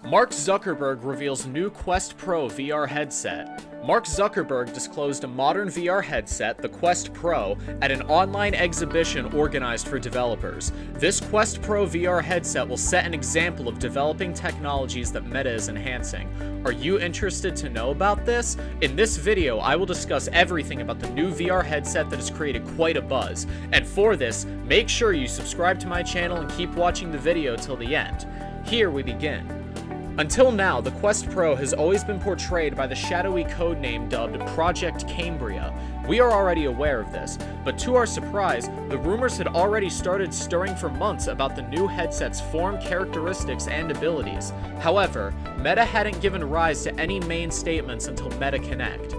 Mark Zuckerberg reveals new Quest Pro VR headset. Mark Zuckerberg disclosed a modern VR headset, the Quest Pro, at an online exhibition organized for developers. This Quest Pro VR headset will set an example of developing technologies that Meta is enhancing. Are you interested to know about this? In this video, I will discuss everything about the new VR headset that has created quite a buzz. And for this, make sure you subscribe to my channel and keep watching the video till the end. Here we begin. Until now, the Quest Pro has always been portrayed by the shadowy codename dubbed Project Cambria. We are already aware of this, but to our surprise, the rumors had already started stirring for months about the new headset's form, characteristics, and abilities. However, Meta hadn't given rise to any main statements until Meta Connect.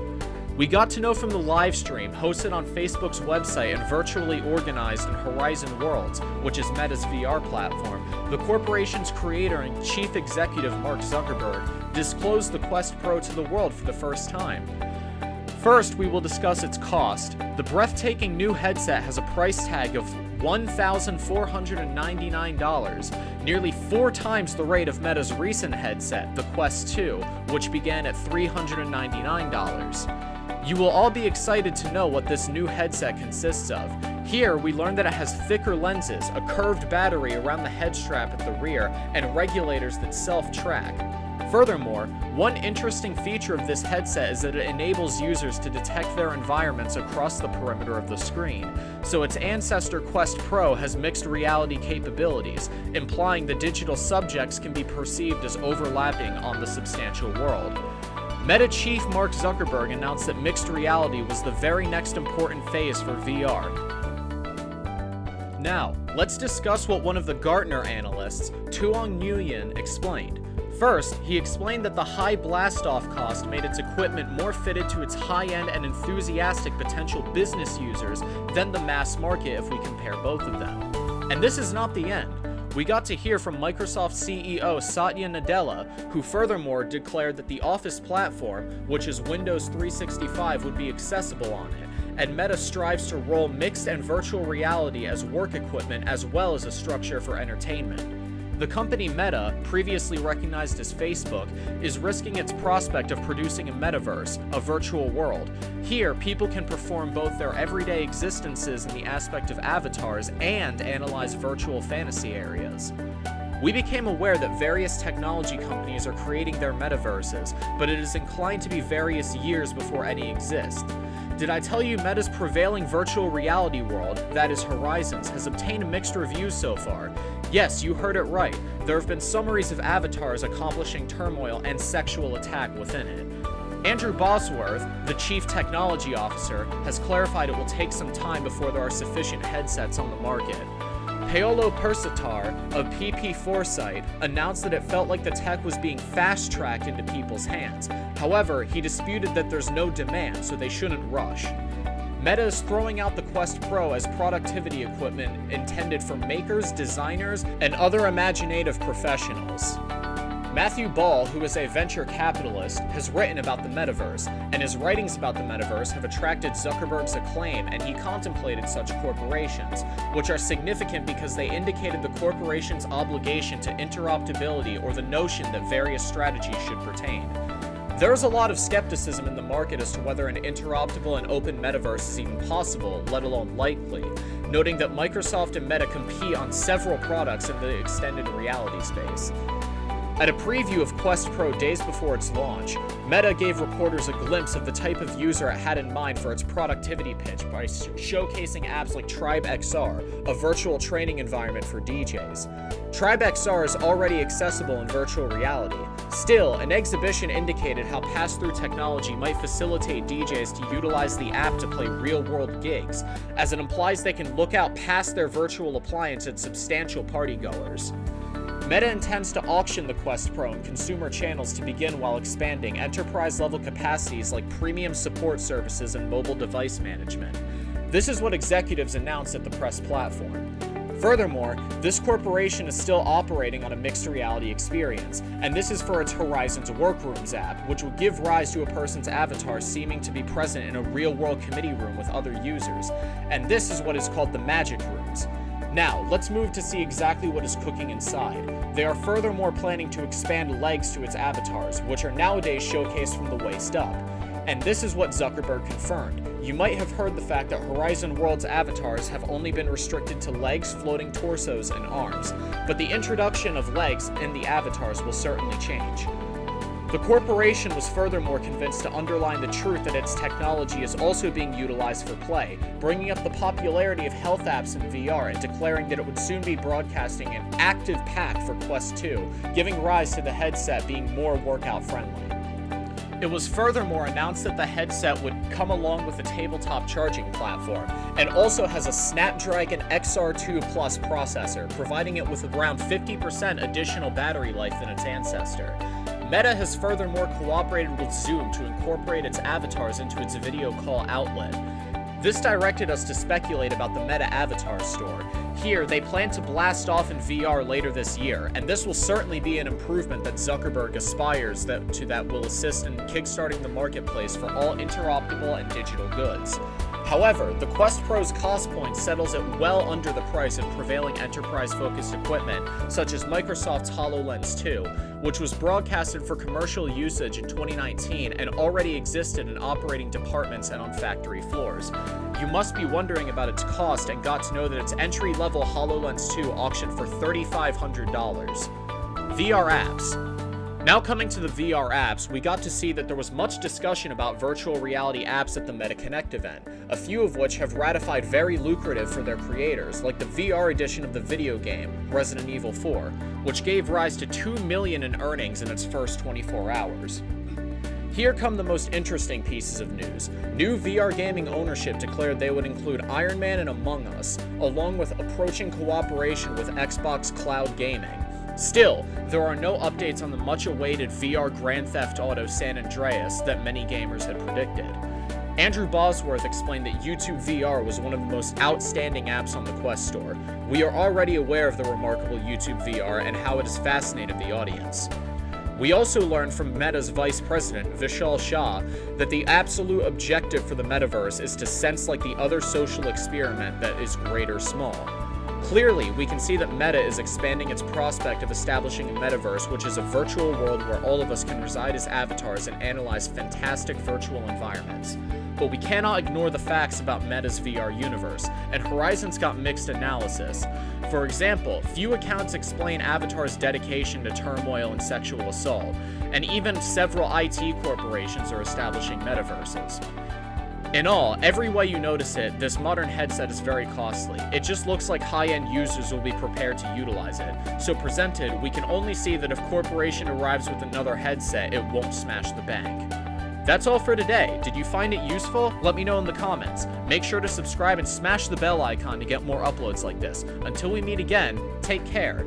We got to know from the live stream hosted on Facebook's website and virtually organized in Horizon Worlds, which is Meta's VR platform, the corporation's creator and chief executive Mark Zuckerberg disclosed the Quest Pro to the world for the first time. First, we will discuss its cost. The breathtaking new headset has a price tag of $1,499, nearly 4 times the rate of Meta's recent headset, the Quest 2, which began at $399. You will all be excited to know what this new headset consists of. Here, we learn that it has thicker lenses, a curved battery around the head strap at the rear, and regulators that self-track. Furthermore, one interesting feature of this headset is that it enables users to detect their environments across the perimeter of the screen, so its ancestor Quest Pro has mixed reality capabilities, implying the digital subjects can be perceived as overlapping on the substantial world. Meta chief Mark Zuckerberg announced that mixed reality was the very next important phase for VR. Now, let's discuss what one of the Gartner analysts, Tuong Nguyen, explained. First, he explained that the high blast-off cost made its equipment more fitted to its high-end and enthusiastic potential business users than the mass market if we compare both of them. And this is not the end. We got to hear from Microsoft CEO Satya Nadella, who furthermore declared that the Office platform, which is Windows 365, would be accessible on it, and Meta strives to roll mixed and virtual reality as work equipment as well as a structure for entertainment. The company Meta, previously recognized as Facebook, is risking its prospect of producing a metaverse, a virtual world. Here, people can perform both their everyday existences in the aspect of avatars and analyze virtual fantasy areas. We became aware that various technology companies are creating their metaverses, but it is inclined to be various years before any exist. Did I tell you Meta's prevailing virtual reality world, that is Horizons, has obtained mixed reviews so far? Yes, you heard it right. There have been summaries of avatars accomplishing turmoil and sexual attack within it. Andrew Bosworth, the chief technology officer, has clarified it will take some time before there are sufficient headsets on the market. Paolo Persitar of PP Foresight announced that it felt like the tech was being fast-tracked into people's hands. However, he disputed that there's no demand, so they shouldn't rush. Meta is throwing out the Quest Pro as productivity equipment intended for makers, designers, and other imaginative professionals. Matthew Ball, who is a venture capitalist, has written about the metaverse, and his writings about the metaverse have attracted Zuckerberg's acclaim, and he contemplated such corporations, which are significant because they indicated the corporation's obligation to interoperability or the notion that various strategies should pertain. There's a lot of skepticism in the market as to whether an interoperable and open metaverse is even possible, let alone likely, noting that Microsoft and Meta compete on several products in the extended reality space. At a preview of Quest Pro days before its launch, Meta gave reporters a glimpse of the type of user it had in mind for its productivity pitch by showcasing apps like Tribe XR, a virtual training environment for DJs. Tribe XR is already accessible in virtual reality. Still, an exhibition indicated how pass-through technology might facilitate DJs to utilize the app to play real-world gigs, as it implies they can look out past their virtual appliance at substantial partygoers. Meta intends to auction the Quest Pro in consumer channels to begin while expanding enterprise-level capacities like premium support services and mobile device management. This is what executives announced at the press platform. Furthermore, this corporation is still operating on a mixed reality experience, and this is for its Horizons Workrooms app, which would give rise to a person's avatar seeming to be present in a real-world committee room with other users, and this is what is called the Magic Rooms. Now, let's move to see exactly what is cooking inside. They are furthermore planning to expand legs to its avatars, which are nowadays showcased from the waist up. And this is what Zuckerberg confirmed. You might have heard the fact that Horizon World's avatars have only been restricted to legs, floating torsos, and arms, but the introduction of legs in the avatars will certainly change. The corporation was furthermore convinced to underline the truth that its technology is also being utilized for play, bringing up the popularity of health apps in VR and declaring that it would soon be broadcasting an active pack for Quest 2, giving rise to the headset being more workout friendly. It was furthermore announced that the headset would come along with a tabletop charging platform, and also has a Snapdragon XR2 Plus processor, providing it with around 50% additional battery life than its ancestor. Meta has furthermore cooperated with Zoom to incorporate its avatars into its video call outlet. This directed us to speculate about the Meta Avatar store. Here, they plan to blast off in VR later this year, and this will certainly be an improvement that Zuckerberg aspires that will assist in kickstarting the marketplace for all interoperable and digital goods. However, the Quest Pro's cost point settles at well under the price of prevailing enterprise-focused equipment, such as Microsoft's HoloLens 2, which was broadcasted for commercial usage in 2019 and already existed in operating departments and on factory floors. You must be wondering about its cost and got to know that its entry-level HoloLens 2 auctioned for $3,500. VR apps. Now coming to the VR apps, we got to see that there was much discussion about virtual reality apps at the MetaConnect event, a few of which have ratified very lucrative for their creators, like the VR edition of the video game, Resident Evil 4, which gave rise to $2 million in earnings in its first 24 hours. Here come the most interesting pieces of news. New VR gaming ownership declared they would include Iron Man and Among Us, along with approaching cooperation with Xbox Cloud Gaming. Still, there are no updates on the much-awaited VR Grand Theft Auto San Andreas that many gamers had predicted. Andrew Bosworth explained that YouTube VR was one of the most outstanding apps on the Quest Store. We are already aware of the remarkable YouTube VR and how it has fascinated the audience. We also learned from Meta's vice president, Vishal Shah, that the absolute objective for the metaverse is to sense like the other social experiment that is great or small. Clearly, we can see that Meta is expanding its prospect of establishing a metaverse, which is a virtual world where all of us can reside as avatars and analyze fantastic virtual environments. But we cannot ignore the facts about Meta's VR universe, and Horizon's got mixed analysis. For example, few accounts explain Avatar's dedication to turmoil and sexual assault, and even several IT corporations are establishing metaverses. In all, every way you notice it, this modern headset is very costly. It just looks like high-end users will be prepared to utilize it. So presented, we can only see that if corporation arrives with another headset, it won't smash the bank. That's all for today. Did you find it useful? Let me know in the comments. Make sure to subscribe and smash the bell icon to get more uploads like this. Until we meet again, take care.